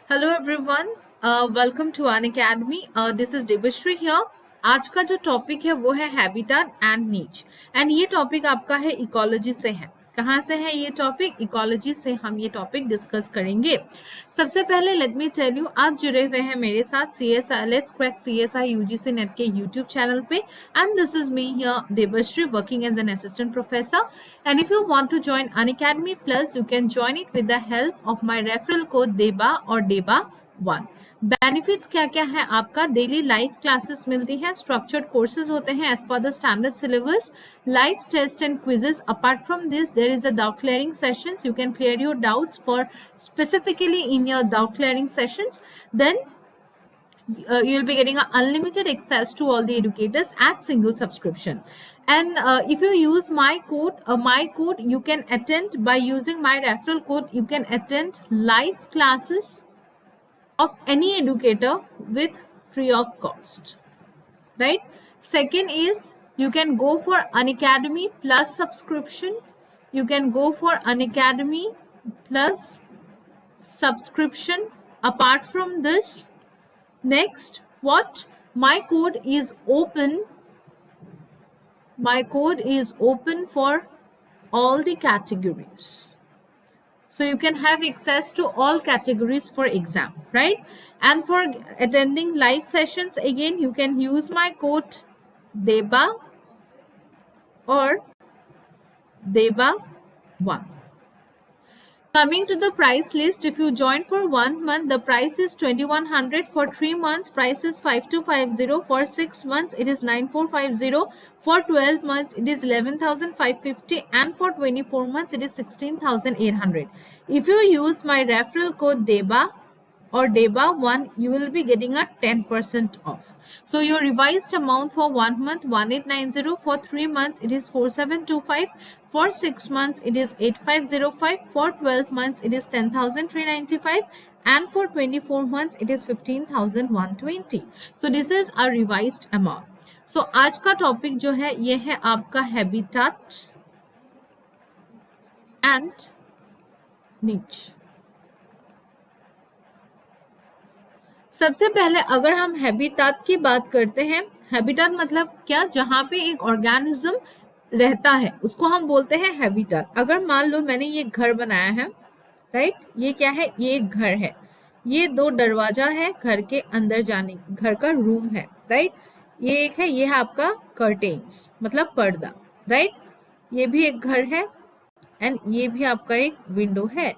Hello everyone, welcome to Unacademy. This is Divyashree here. आज का जो टॉपिक है वो है हैबिटेट एंड नीच, एंड ये टॉपिक आपका है इकोलॉजी से है। कहाँ से है ये टॉपिक? इकोलॉजी से हम ये टॉपिक डिस्कस करेंगे। सबसे पहले लेट मी टेल यू, आप जुड़े हुए हैं मेरे साथ CSI let's crack CSI UGC NET के यूट्यूब चैनल पे, and this is me here Devashree working as an assistant professor. And if you want to join Unacademy Plus, you can join it with the help of my referral code DEBA और DEBA1। Benefits क्या क्या है आपका? Daily live classes मिलती हैं, structured courses होते हैं as per the standard syllabus, live test and quizzes. Apart from this there is a doubt clearing sessions, you can clear your doubts for specifically in your doubt clearing sessions. Then you'll be getting a unlimited access to all the educators at single subscription. And if you use my code you can attend, by using my referral code you can attend live classes of any educator with free of cost, right? Second is you can go for Unacademy Plus subscription. You can go for Unacademy Plus subscription. Apart from this, next, what? My code is open for all the categories, so you can have access to all categories for exam, right? And for attending live sessions, again you can use my code DEBA or DEBA1. Coming to the price list, if you join for 1 month, the price is 2100. For 3 months, price is 5250. For 6 months, it is 9450. For 12 months, it is 11,550. And for 24 months, it is 16,800. If you use my referral code DEBA or DEBA1, you will be getting a 10% off. So your revised amount for 1 month 1890, for 3 months it is 4725, for 6 months it is 8505, for 12 months it is 10,395, and for 24 months it is 15,120. So this is a revised amount. So आज का topic जो है ये है आपका habitat and नीच। सबसे पहले अगर हम हैबिटेट की बात करते हैं, हैबिटेट मतलब क्या? जहां पे एक ऑर्गेनिज्म रहता है उसको हम बोलते हैं हैबिटेट। अगर मान लो मैंने ये घर बनाया है, राइट? ये क्या है? ये एक घर है, ये 2 दरवाजा है घर के अंदर जाने, घर का रूम है, राइट? ये एक है, ये है आपका कर्टेन्स मतलब पर्दा, राइट? ये भी एक घर है एंड ये भी आपका एक विंडो है।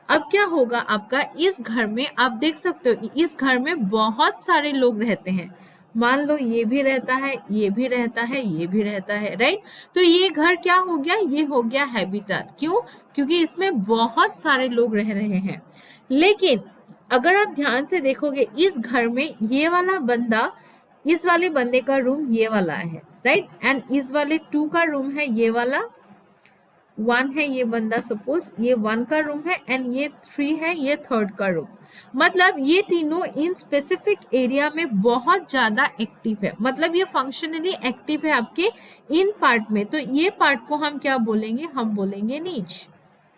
अब क्या होगा आपका, इस घर में आप देख सकते हो इस घर में बहुत सारे लोग रहते हैं। मान लो ये भी रहता है, ये भी रहता है, ये भी रहता है, राइट? तो ये घर क्या हो गया? ये हो गया हैबिटेट। क्यों? क्योंकि इसमें बहुत सारे लोग रह रहे हैं। लेकिन अगर आप ध्यान से देखोगे इस घर में ये वाला बंदा, इस वाले बंदे का रूम ये वाला है, राइट? एंड इस वाले 2 का रूम है, ये वाला 1 है, ये बंदा सपोज ये 1 का रूम है, एंड ये 3 है, ये 3rd का रूम। मतलब ये तीनों इन स्पेसिफिक एरिया में बहुत ज्यादा एक्टिव है, मतलब ये फंक्शनली एक्टिव है आपके इन पार्ट में। तो ये पार्ट को हम क्या बोलेंगे? हम बोलेंगे नीच,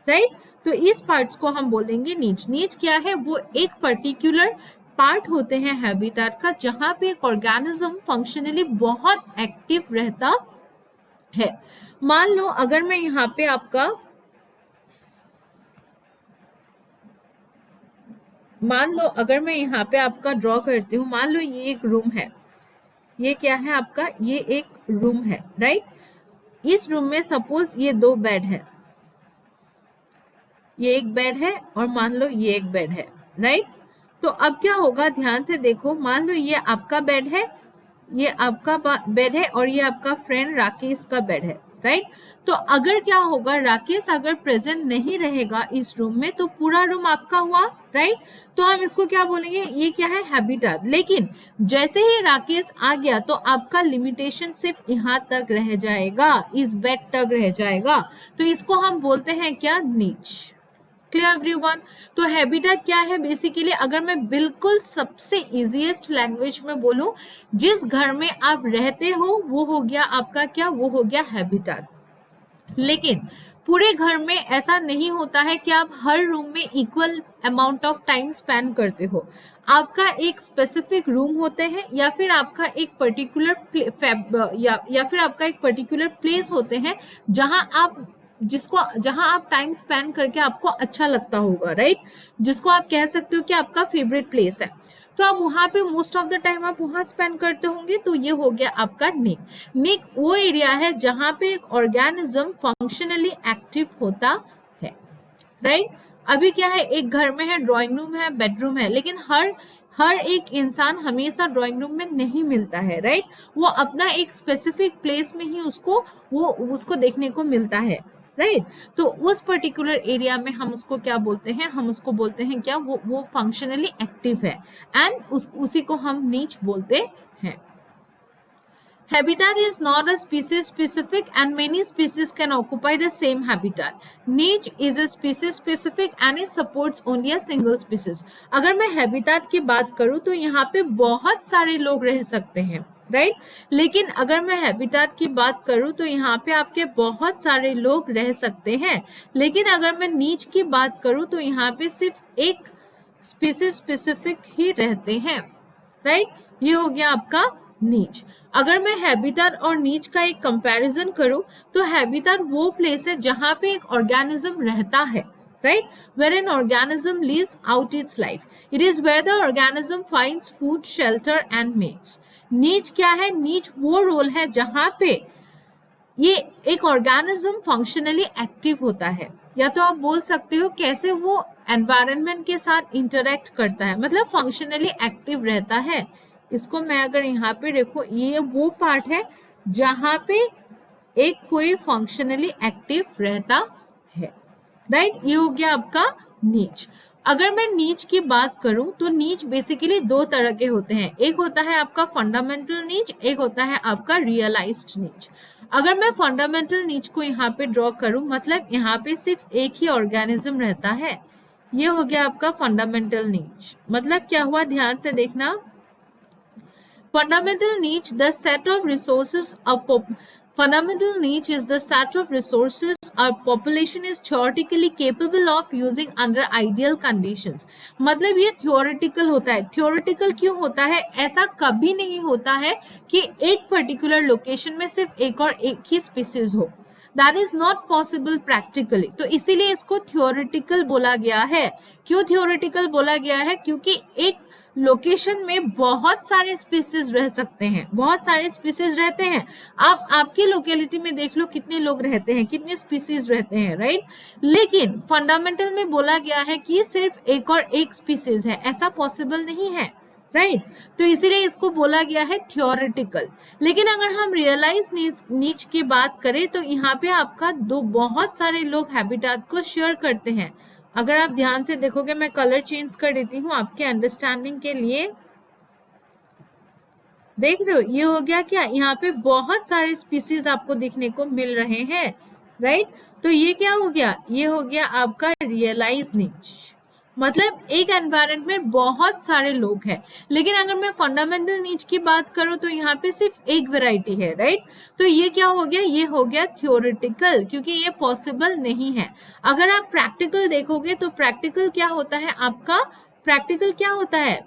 राइट? तो इस पार्ट को हम बोलेंगे नीच। नीच क्या है? वो एक पर्टिकुलर पार्ट होते हैं हैबिटेट का जहां पे एक ऑर्गेनिज्म फंक्शनली बहुत एक्टिव रहता है। मान लो अगर मैं यहाँ पे आपका ड्रॉ करती हूँ, मान लो ये एक रूम है, ये क्या है आपका? ये एक रूम है, राइट? इस रूम में सपोज ये 2 बेड है, ये एक बेड है और मान लो ये एक बेड है, राइट? तो अब क्या होगा? ध्यान से देखो, मान लो ये आपका बेड है, ये आपका बेड है और ये आपका फ्रेंड राकेश का बेड है, राइट? तो अगर क्या होगा, राकेश अगर प्रेजेंट नहीं रहेगा इस रूम में तो पूरा रूम आपका हुआ, राइट? तो हम इसको क्या बोलेंगे? ये क्या है? हैबिटेट। लेकिन जैसे ही राकेश आ गया तो आपका लिमिटेशन सिर्फ यहाँ तक रह जाएगा, इस बेड तक रह जाएगा, तो इसको हम बोलते हैं क्या? नीच। Clear everyone? तो हैबिटेट क्या है बेसिकली? अगर मैं बिल्कुल सबसे इजीएस्ट लैंग्वेज में बोलूं, जिस घर में आप रहते हो वो हो गया आपका क्या? वो हो गया हैबिटेट। लेकिन पूरे घर में ऐसा नहीं होता है कि आप हर रूम में equal amount of time spend करते हो। आपका एक स्पेसिफिक रूम होते हैं या फिर आपका एक पर्टिकुलर या फिर आपका एक पर्टिकुलर प्लेस होते हैं जहां आप टाइम स्पेंड करके आपको अच्छा लगता होगा, राइट, जिसको आप कह सकते हो कि आपका फेवरेट प्लेस है। तो आप वहां पे मोस्ट ऑफ द टाइम आप वहां स्पेंड करते होंगे, तो ये हो गया आपका निक। निक वो एरिया है जहां पे एक ऑर्गेनिज्म फंक्शनली एक्टिव होता है, राइट। अभी क्या है, एक घर में है, ड्राइंग रूम है, बेडरूम है, लेकिन हर एक इंसान हमेशा ड्राइंग रूम में नहीं मिलता है, राइट। वो अपना एक स्पेसिफिक प्लेस में ही उसको देखने को मिलता है, राइट। तो उस पर्टिकुलर एरिया में हम उसको क्या बोलते हैं, हम उसको बोलते हैं क्या, वो फंक्शनली एक्टिव है, एंड उसी को हम नीच बोलते हैं। Habitat is not a species specific and many species can occupy the same habitat. Niche is a species specific and it supports only a single species. अगर मैं habitat की बात करूँ तो यहाँ पे बहुत सारे लोग रह सकते हैं, राइट। लेकिन अगर मैं हैबिटाट की बात करूं तो यहाँ पे आपके बहुत सारे लोग रह सकते हैं, लेकिन अगर मैं नीच की बात करूं तो यहाँ पे सिर्फ एक स्पीसीज स्पेसिफिक ही रहते हैं, राइट। ये हो गया आपका नीच। अगर मैं हैबिटाट और नीच का एक कंपैरिजन करूं तो हैबिटाट वो प्लेस है जहां पे एक ऑर्गेनिज्म रहता है, right, where an organism lives out its life. It is where the organism finds food, shelter and mates. नीच क्या है, नीच वो रोल है जहां पे ये एक ऑर्गेनिज्म फंक्शनली एक्टिव होता है, या तो आप बोल सकते हो कैसे वो एनवायरनमेंट के साथ इंटरेक्ट करता है, मतलब फंक्शनली एक्टिव रहता है। इसको मैं अगर यहाँ पे देखो, ये वो पार्ट है जहां पे एक कोई फंक्शनली एक्टिव रहता है, राइट। ये हो गया आपका नीच। अगर मैं नीच की बात करूं तो नीच बेसिकली दो तरह के होते हैं, एक होता है आपका फंडामेंटल नीच, एक होता है आपका रियलाइज्ड नीच। अगर मैं फंडामेंटल नीच को यहाँ पे ड्रॉ करूं, मतलब यहाँ पे सिर्फ एक ही ऑर्गेनिज्म रहता है, ये हो गया आपका फंडामेंटल नीच। मतलब क्या हुआ, ध्यान से देखना। Fundamental niche, the set of resources fundamental niche is the set of resources our population is theoretically capable of using under ideal conditions. मतलब ये theoretical होता है। theoretical क्यों होता है, ऐसा कभी नहीं होता है कि एक particular location में सिर्फ एक और एक ही species हो। That is not possible practically. तो इसीलिए इसको theoretical बोला गया है। क्यों theoretical बोला गया है, क्योंकि एक लोकेशन में बहुत सारे स्पीसीज रह सकते हैं, बहुत सारे स्पीसीज रहते हैं। आप आपके लोकेलिटी में देख लो कितने लोग रहते हैं, कितने स्पीसीज रहते हैं, राइट। लेकिन फंडामेंटल में बोला गया है कि सिर्फ एक और एक स्पीसीज है, ऐसा पॉसिबल नहीं है, राइट। तो इसीलिए इसको बोला गया है थियोरेटिकल। लेकिन अगर हम रियलाइज नीच की बात करें तो यहाँ पे आपका बहुत सारे लोग हैबिटाट को शेयर करते हैं। अगर आप ध्यान से देखोगे, मैं कलर चेंज कर देती हूँ आपके अंडरस्टैंडिंग के लिए। देख रहे हो, ये हो गया क्या, यहाँ पे बहुत सारे स्पीसीज आपको देखने को मिल रहे हैं, राइट। तो ये क्या हो गया, ये हो गया आपका रियलाइज नीच। मतलब एक एनवायरनमेंट में बहुत सारे लोग हैं। लेकिन अगर मैं फंडामेंटल नीच की बात करूं तो यहाँ पे सिर्फ एक वैरायटी है, राइट। तो ये क्या हो गया, ये हो गया थियोरेटिकल, क्योंकि ये पॉसिबल नहीं है। अगर आप प्रैक्टिकल देखोगे तो प्रैक्टिकल क्या होता है आपका, प्रैक्टिकल क्या होता है,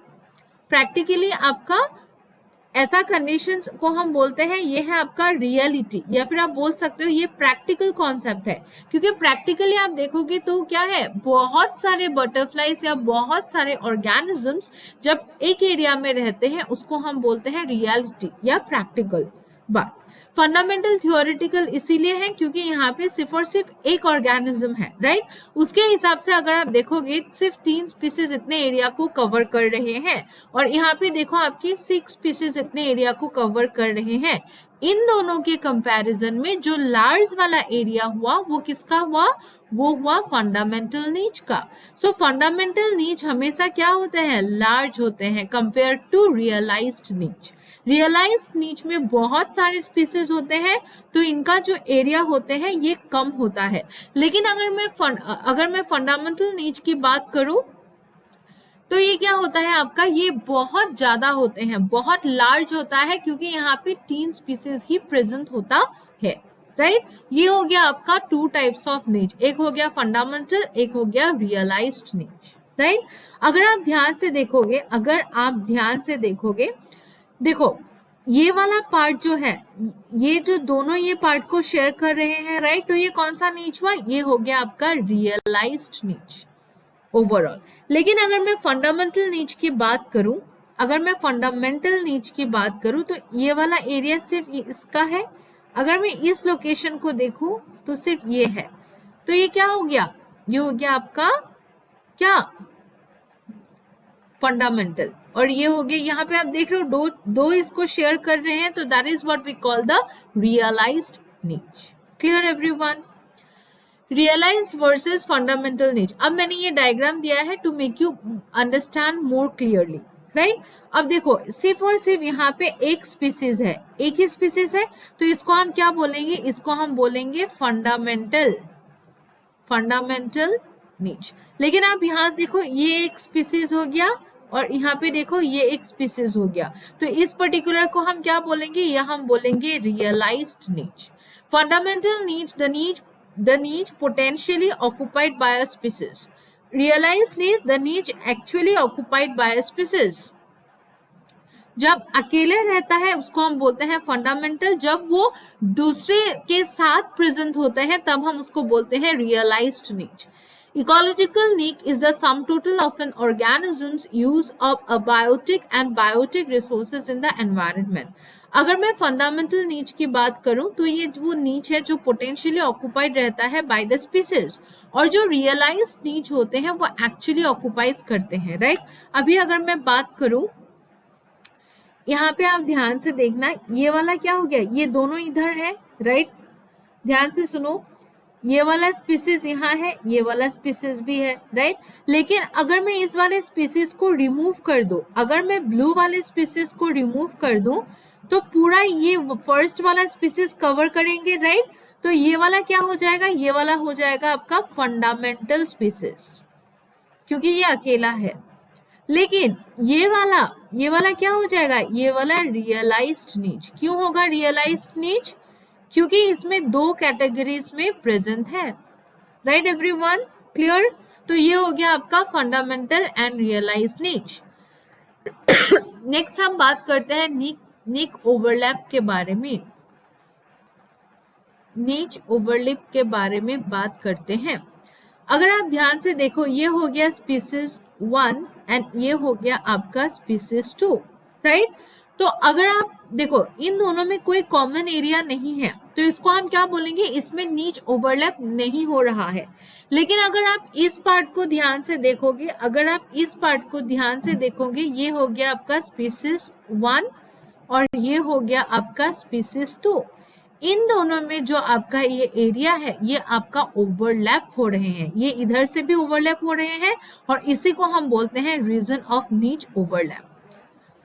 प्रैक्टिकली आपका ऐसा कंडीशंस को हम बोलते हैं, ये है आपका रियलिटी, या फिर आप बोल सकते हो ये प्रैक्टिकल कॉन्सेप्ट है। क्योंकि प्रैक्टिकली आप देखोगे तो क्या है, बहुत सारे बटरफ्लाइज या बहुत सारे ऑर्गेनिजम्स जब एक एरिया में रहते हैं उसको हम बोलते हैं रियलिटी या प्रैक्टिकल बात। फंडामेंटल थियोरेटिकल इसीलिए है क्योंकि यहाँ पे सिर्फ और सिर्फ एक ऑर्गेनिज्म है, राइट। उसके हिसाब से अगर आप देखोगे सिर्फ 3 स्पीसीज इतने एरिया को कवर कर रहे हैं, और यहाँ पे देखो आपकी 6 स्पीसीज इतने एरिया को कवर कर रहे हैं। इन दोनों के कंपैरिजन में जो लार्ज वाला एरिया हुआ वो किसका हुआ, वो हुआ फंडामेंटल नीच का। सो फंडामेंटल नीच हमेशा क्या होते हैं, लार्ज होते हैं कंपेयर टू रियलाइज्ड नीच। रियलाइज्ड नीच में बहुत सारे स्पीसीज होते हैं तो इनका जो एरिया होते हैं ये कम होता है। लेकिन अगर मैं फंडामेंटल नीच की बात करूं तो ये क्या होता है आपका, ये बहुत ज्यादा होते हैं, बहुत लार्ज होता है, क्योंकि यहाँ पे 3 स्पीसीज ही प्रेजेंट होता है, राइट। ये हो गया आपका टू टाइप्स ऑफ नीच, एक हो गया फंडामेंटल, एक हो गया रियलाइज्ड नीच, राइट। अगर आप ध्यान से देखोगे, देखो ये वाला पार्ट जो है, ये जो दोनों ये पार्ट को शेयर कर रहे हैं, राइट। तो ये कौन सा नीच हुआ, ये हो गया आपका रियलाइज्ड नीच ओवरऑल। लेकिन अगर मैं फंडामेंटल नीच की बात करूं, तो ये वाला एरिया सिर्फ इसका है। अगर मैं इस लोकेशन को देखूं तो सिर्फ ये है, तो ये क्या हो गया, ये हो गया आपका क्या, फंडामेंटल। और ये हो गया, यहाँ पे आप देख रहे हो दो इसको शेयर कर रहे हैं, तो that is what we call the realised niche. Clear everyone, realised versus fundamental niche. अब मैंने ये डायग्राम दिया है to make you understand more clearly, right. अब देखो सिर्फ और सिर्फ यहाँ पे एक स्पीसीज है, एक ही स्पीसीज है, तो इसको हम क्या बोलेंगे, इसको हम बोलेंगे फंडामेंटल नीच। लेकिन आप यहाँ देखो, ये एक स्पीसीज हो गया और यहाँ पे देखो ये एक स्पीसीज हो गया, तो इस पर्टिकुलर को हम क्या बोलेंगे, यह हम बोलेंगे रियलाइज्ड नीच। फंडामेंटल नीच, the niche potentially occupied by a species. Realized niche, the niche actually occupied by a species. जब अकेले रहता है उसको हम बोलते हैं फंडामेंटल, जब वो दूसरे के साथ प्रेजेंट होते हैं तब हम उसको बोलते हैं रियलाइज्ड नीच। Ecological niche is the sum total of an organism's use of abiotic and biotic resources in the environment. अगर मैं फंडामेंटल नीच की बात करूं तो ये वो नीच है जो पोटेंशियली ऑक्युपाइड रहता है बाय द स्पीसीज, और जो रियलाइज्ड नीच होते हैं वो एक्चुअली ऑक्युपाइज करते हैं, राइट। अभी अगर मैं बात करूं, यहाँ पे आप ध्यान से देखना, ये वाला क्या हो गया, ये दोनों इधर है, राइट। ध्यान से सुनो, ये वाला स्पीसीज यहाँ है, ये वाला स्पीसीज भी है, राइट। लेकिन अगर मैं इस वाले स्पीसीज को रिमूव कर दूं, अगर मैं ब्लू वाले स्पीसीज को रिमूव कर दूं तो पूरा ये फर्स्ट वाला स्पीसीज कवर करेंगे, राइट। तो ये वाला क्या हो जाएगा, ये वाला हो जाएगा आपका फंडामेंटल स्पीसीज, क्योंकि ये अकेला है। लेकिन ये वाला क्या हो जाएगा, ये वाला रियलाइज्ड नीच। क्यों होगा रियलाइज्ड नीच, क्योंकि इसमें दो कैटेगरीज में प्रेजेंट है, राइट एवरीवन, क्लियर। तो ये हो गया आपका फंडामेंटल एंड रियलाइज्ड नीच। नेक्स्ट हम बात करते हैं नीच ओवरलैप के बारे में। नीच ओवरलैप के बारे में बात करते हैं। अगर आप ध्यान से देखो, ये हो गया स्पीसीज 1 एंड ये हो गया आपका स्पीसीज 2, राइट। तो अगर आप देखो इन दोनों में कोई कॉमन एरिया नहीं है, तो इसको हम क्या बोलेंगे, इसमें नीच ओवरलैप नहीं हो रहा है। लेकिन अगर आप इस पार्ट को ध्यान से देखोगे, ये हो गया आपका स्पीसीज 1 और ये हो गया आपका स्पीसीज 2। इन दोनों में जो आपका ये एरिया है, ये आपका ओवरलैप हो रहे हैं, ये इधर से भी ओवरलैप हो रहे हैं, और इसी को हम बोलते हैं रीजन ऑफ नीच ओवरलैप।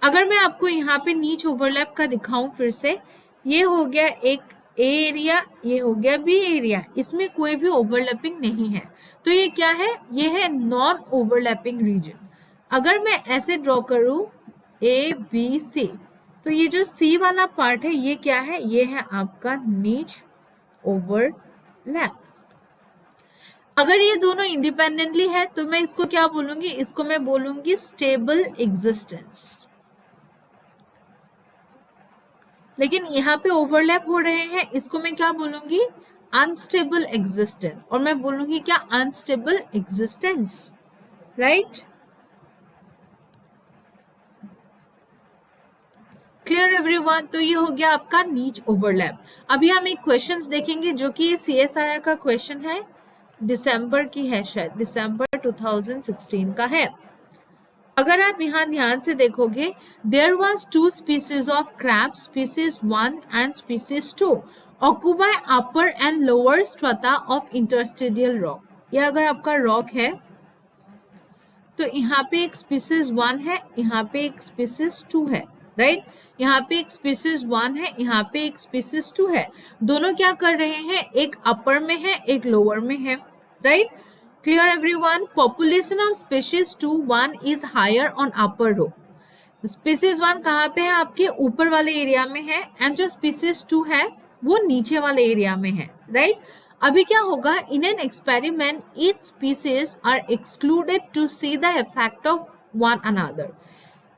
अगर मैं आपको यहाँ पे नीच ओवरलैप का दिखाऊं फिर से, ये हो गया एक ए एरिया, ये हो गया बी एरिया, इसमें कोई भी ओवरलैपिंग नहीं है, तो ये क्या है, ये है नॉन ओवरलैपिंग रीजन। अगर मैं ऐसे ड्रॉ करूं ए बी सी, तो ये जो सी वाला पार्ट है ये क्या है, ये है आपका नीच ओवरलैप। अगर ये दोनों इंडिपेंडेंटली है तो मैं इसको क्या बोलूंगी, इसको मैं बोलूंगी स्टेबल एग्जिस्टेंस। लेकिन यहाँ पे ओवरलैप हो रहे हैं, इसको मैं क्या बोलूंगी, अनस्टेबल एग्जिस्टेंस, और मैं बोलूंगी क्या, unstable existence, right. Clear everyone, तो ये हो गया आपका नीच ओवरलैप। अभी हम एक क्वेश्चंस देखेंगे जो कि CSIR का क्वेश्चन है, दिसंबर की है, शायद दिसंबर 2016 का है। अगर आप यहाँ ध्यान से देखोगे, there was 2 species of crab, species 1 and species 2 occupy upper and lower strata of intertidal rock. ये अगर आपका रॉक है तो यहाँ पे एक स्पीसीज 1 है, यहाँ पे एक स्पीसीज 2 है, राइट। यहाँ पे एक स्पीसीज 1 है, यहाँ पे एक स्पीसीज 2 है। दोनों क्या कर रहे हैं, एक अपर में है, एक लोअर में है, right. Clear everyone, population of species 1 is higher on upper row. Species 1 कहाँ पे है, आपके ऊपर वाले एरिया में है, एंड जो स्पीसीज 2 है वो नीचे वाले एरिया में है, राइट। अभी क्या होगा, in an experiment each species are excluded to see the effect of one another.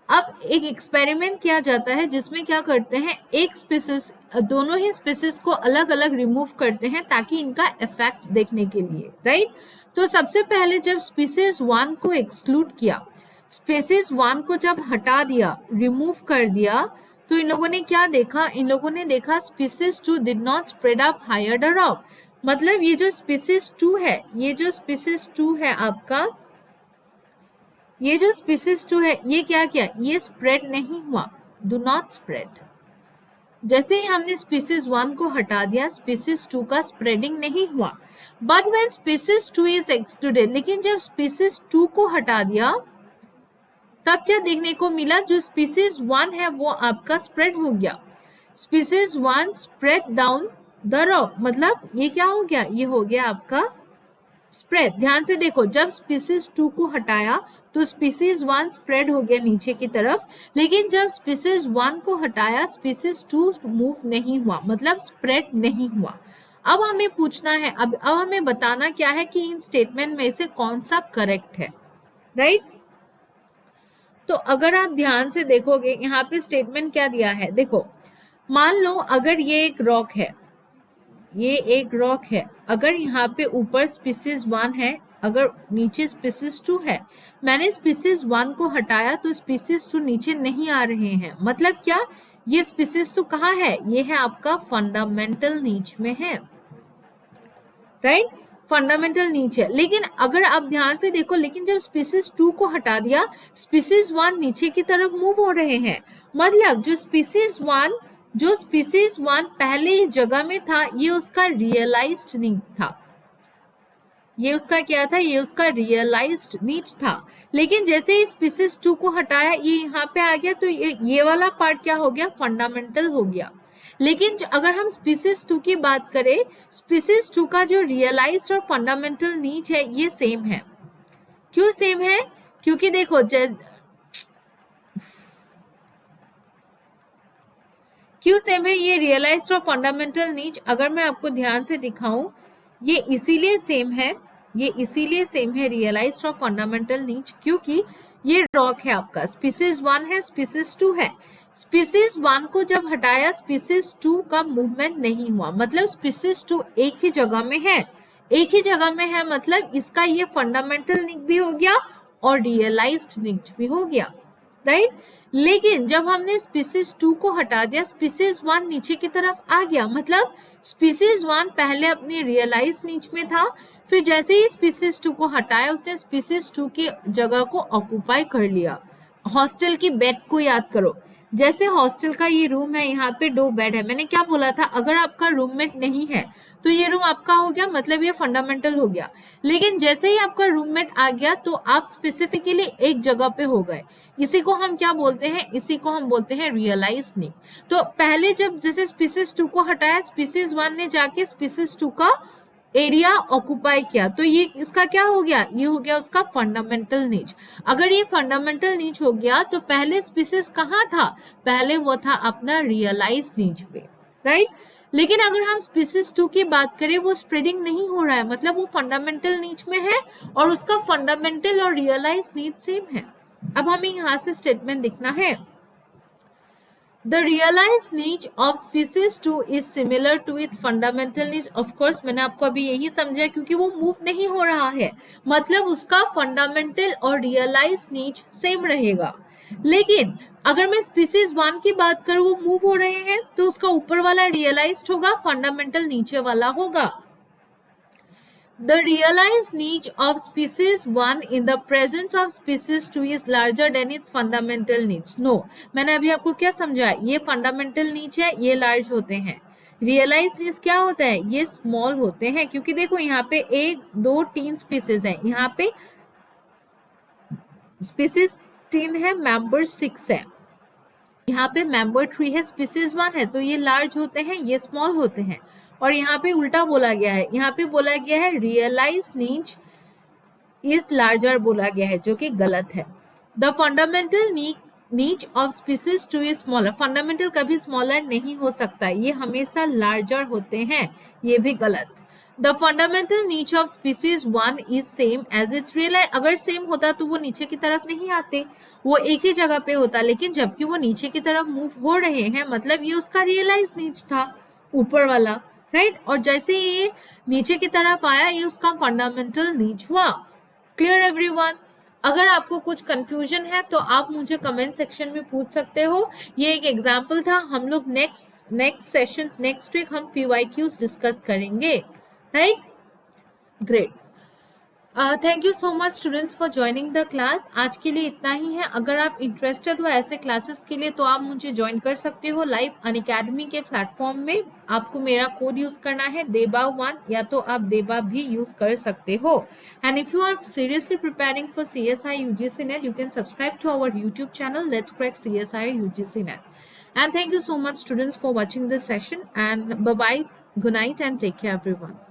अब एक एक्सपेरिमेंट किया जाता है जिसमें क्या करते हैं, एक स्पीसीज, दोनों ही स्पीसीज को अलग अलग रिमूव करते हैं ताकि इनका इफेक्ट देखने के लिए, राइट। तो सबसे पहले जब स्पीसीज 1 को एक्सक्लूड किया, स्पीसीज 1 को जब हटा दिया, रिमूव कर दिया, तो इन लोगों ने क्या देखा, इन लोगों ने देखा species 2 did not spread up higher the rock. मतलब ये जो स्पीसीज 2 है, ये जो स्पीसीज 2 है आपका, ये जो स्पीसीज 2 है, ये क्या किया, ये स्प्रेड नहीं हुआ, डू नॉट स्प्रेड। जैसे ही हमने स्पीसीज 1 को हटा दिया, स्पीसीज 2 का स्प्रेडिंग नहीं हुआ। But when species 2 is excluded, लेकिन जब स्पीसीज 2 को हटा दिया तब क्या देखने को मिला, जो स्पीसीज 1 है वो आपका स्प्रेड हो गया। Species 1 spread down the rock, मतलब ये क्या हो गया, ये हो गया आपका स्प्रेड। ध्यान से देखो, जब स्पीसीज 2 को हटाया तो स्पीसीज 1 स्प्रेड हो गया नीचे की तरफ, लेकिन जब स्पीसीज 1 को हटाया स्पीसीज 2 मूव नहीं हुआ, मतलब स्प्रेड नहीं हुआ। अब हमें पूछना है, अब हमें बताना क्या है कि इन स्टेटमेंट में से कौन सा करेक्ट है, राइट। तो अगर आप ध्यान से देखोगे यहाँ पे स्टेटमेंट क्या दिया है, देखो मान लो अगर ये एक रॉक है, ये एक रॉक है, अगर यहाँ पे ऊपर स्पीसीज 1 है, अगर नीचे स्पीसीज 2 है, मैंने स्पीसीज 1 को हटाया तो स्पीसीज 2 नीचे नहीं आ रहे हैं। मतलब क्या, ये स्पीसीज 2 कहाँ है, ये है आपका फंडामेंटल नीच में है, राइट, फंडामेंटल नीच है। लेकिन अगर आप ध्यान से देखो, लेकिन जब स्पीसीज 2 को हटा दिया स्पीसीज 1 नीचे की तरफ मूव हो रहे हैं। मतलब जो स्पीसीज 1 पहले इस जगह में था, ये उसका रियलाइज्ड नीच था, ये उसका क्या था, ये उसका रियलाइज्ड नीच था। लेकिन जैसे ही स्पीसीज 2 को हटाया, ये यहाँ पे आ गया, तो ये वाला पार्ट क्या हो गया, फंडामेंटल हो गया। लेकिन अगर हम स्पीसीज 2 की बात करें, स्पीसीज 2 का जो रियलाइज्ड और फंडामेंटल नीच है ये सेम है। क्यों सेम है, क्योंकि देखो क्यों सेम है ये रियलाइज्ड और फंडामेंटल नीच, अगर मैं आपको ध्यान से दिखाऊं, ये इसीलिए सेम है, ये इसीलिए सेम है रियलाइज्ड और फंडामेंटल नीच, क्योंकि ये रॉक है आपका, स्पीसीज 1 है, स्पीसीज 2 है। स्पीसीज 1 को जब हटाया स्पीसीज 2 का मूवमेंट नहीं हुआ, मतलब स्पीसीज 2 एक ही जगह में है, एक ही जगह में है, मतलब इसका ये फंडामेंटल नीच भी हो गया और रियलाइज्ड नीच भी हो गया, राइट। लेकिन जब हमने स्पीसीज 2 को हटा दिया, स्पीसीज 1 नीचे की तरफ आ गया, मतलब स्पीसीज 1 पहले अपने रियलाइज नीच में था, फिर जैसे ही स्पीसीज 2 को हटाया उसने स्पीसीज 2 की जगह को ऑक्यूपाई कर लिया। हॉस्टल की बेड को याद करो, जैसे हॉस्टल का ये रूम है, यहाँ पे 2 बेड है, मैंने क्या बोला था, अगर आपका रूममेट नहीं है तो ये रूम आपका हो गया, मतलब ये फंडामेंटल हो गया। लेकिन जैसे ही आपका रूममेट आ गया तो आप स्पेसिफिकली एक जगह पे हो गए, इसी को हम क्या बोलते हैं, इसी को हम बोलते हैं रियलाइज नीच। तो पहले जब जैसे स्पीसीज 2 को हटाया, स्पीसीज 1 ने जाके स्पीसीज 2 का एरिया ऑक्यूपाई किया, तो ये इसका क्या हो गया, ये हो गया उसका फंडामेंटल नीच। अगर ये फंडामेंटल नीच हो गया तो पहले स्पीसीज कहाँ था, पहले वो था अपना रियलाइज नीच पे, राइट। लेकिन अगर हम स्पीसीज 2 की बात करें, वो स्प्रेडिंग नहीं हो रहा है, मतलब वो फंडामेंटल नीच में है और उसका फंडामेंटल और रियलाइज नीच सेम है। अब हमें यहाँ से स्टेटमेंट लिखना है, The realized niche of species 2 is similar to its fundamental niche. Of course, मैंने आपको अभी यही समझाया क्योंकि वो मूव नहीं हो रहा है, मतलब उसका फंडामेंटल और रियलाइज नीच सेम रहेगा। लेकिन अगर मैं स्पीसीज 1 की बात करूं, वो मूव हो रहे हैं, तो उसका ऊपर वाला रियलाइज्ड होगा, फंडामेंटल नीचे वाला होगा। The realized niche of species 1 in the presence of species 2 is larger than its fundamental niche. No, मैंने अभी आपको क्या समझाया, ये fundamental niche है, ये large होते हैं। Realized niche क्या होता है, ये small होते हैं, क्योंकि देखो यहाँ पे 1, 2, 3 species है, यहाँ पे species 3 है, member 6 है, यहाँ पे member 3 है, species 1 है, तो ये large होते हैं, ये small होते हैं। और यहाँ पे उल्टा बोला गया है, यहाँ पे बोला गया है रियलाइज नीच इज लार्जर बोला गया है, जो कि गलत है। द फंडामेंटल नीच नीच of species two is smaller, fundamental कभी स्मॉलर नहीं हो सकता, ये हमेशा लार्जर होते हैं, ये भी गलत। The fundamental niche of species 1 is same as its real, अगर सेम होता तो वो नीचे की तरफ नहीं आते, वो एक ही जगह पे होता, लेकिन जबकि वो नीचे की तरफ मूव हो रहे हैं मतलब ये उसका रियलाइज नीच था ऊपर वाला, राइट। और जैसे ये नीचे की तरफ आया ये उसका फंडामेंटल नीच हुआ। Clear everyone? अगर आपको कुछ कंफ्यूजन है तो आप मुझे कमेंट सेक्शन में पूछ सकते हो। ये एक एग्जांपल था, हम लोग नेक्स्ट सेशंस नेक्स्ट वीक हम PYQs डिस्कस करेंगे, right. Great, thank you so much students for joining the class. आज के लिए इतना ही है। अगर आप इंटरेस्टेड हो ऐसे क्लासेस के लिए तो आप मुझे ज्वाइन कर सकते हो लाइव अनअकैडमी के प्लेटफॉर्म में। आपको मेरा कोड यूज करना है देबा1, या तो आप देबा भी यूज कर सकते हो। And if you are seriously preparing for CSI UGC NET, you can subscribe to our YouTube channel let's crack CSI UGC NET. And thank you so much students for watching this session, and bye bye, good night and take care everyone.